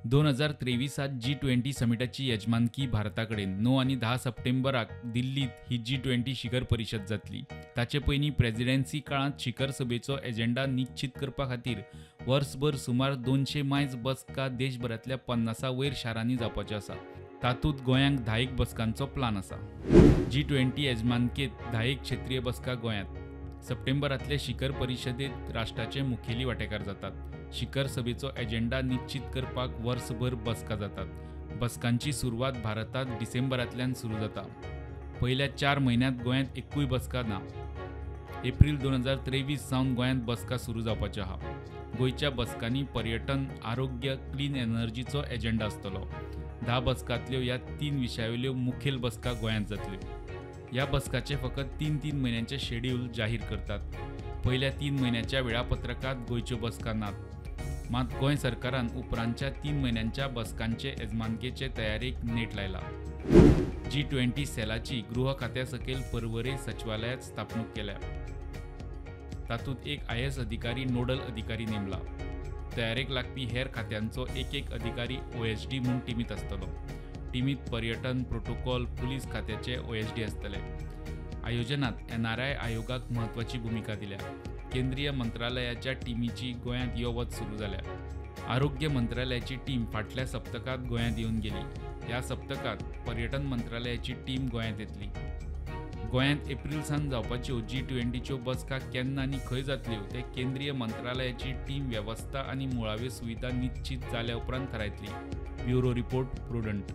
2023 G20 समिटाची यजमानकी भारताकडेन 9 आणि 10 सप्टेंबराक दिल्लीत ही G20 शिखर परिषद जातली। ताचे पयलीं प्रेसिडेन्सी काळात शिखर सभेचो एजेंडा निश्चित करपा खातीर वर्सभर सुमार 200 मायज बसका देशभरातल्या 50 वयर शारांनी जावपाच्यो आसा। तातूंत गोंयांक 10 बसकांचो प्लान आसा। G20 यजमानकेत 10 क्षेत्रीय बसका गोंयांत। सप्टेंबरातले शिखर परिषदेत राष्ट्राचे मुखेली वांटेकार जातात। शिखर सभेचो एजेंडा निश्चित करपाक वर्सभर बसका जातात। बसकांची सुरवात भारतात डिसेंबरांतल्यान सुरू जाता। पयल्या 4 म्हयन्यांत गोंयांत एकूय बसका ना। एप्रिल 2023 सावन गोंयांत बसका सुरू जावपाच्यो आहा। गोंयच्या बसकांनी पर्यटन, आरोग्य, क्लीन एनर्जीचो एजेंडा आसतलो। 10 बसकांतल्यो ह्या 3 विशयावयल्यो मुखेल बसका गोंयांत जातल्यो। ह्या बसकाचे फकत 3 म्हयन्यांचे शेड्यूल जाहीर करतात। पयल्या 3 म्हयन्याच्या वेळापत्रकात गोंयच्यो बसका नात। मात गोंय सरकारान उपरांतच्या 3 म्हयन्यांच्या बसकांचे येजमानकेचे तयारेक नेट लायला। G20 सेलाची गृह खात्या सकयल पर्वरे सचिवालयात स्थापणूक केल्या। तातूंत एक IAS अधिकारी नोडल अधिकारी नेमला। तयारेक लागपी हेर खात्यांचो एक अधिकारी OSD म्हूण टिमीत आसतलो। टिमीत पर्यटन, प्रोटोकॉल, पुलीस खात्याचे OSD आसतले। आयोजनात NRI आयोगाक महत्वाची भूमिका दिल्या। केंद्रीय मंत्रालयाच्या टीमीची गोंयांत यो वच सुरू जाल्या। आरोग्य मंत्रालयाची टीम फाटल्या सप्तकात गोंयांत येवन गेली। ह्या सप्तकात पर्यटन मंत्रालयाची टीम गोंयांत येतली। गोंयांत एप्रिल सावन जावपाच्यो G20 च्यो बसका केन्ना आनी खंय जातल्यो ते केंद्रीय मंत्रालयाची टीम वेवस्था आनी मुळाव्यो सुविधा निश्चित जाल्या उपरांत थारायतली। Bureau report, prudent.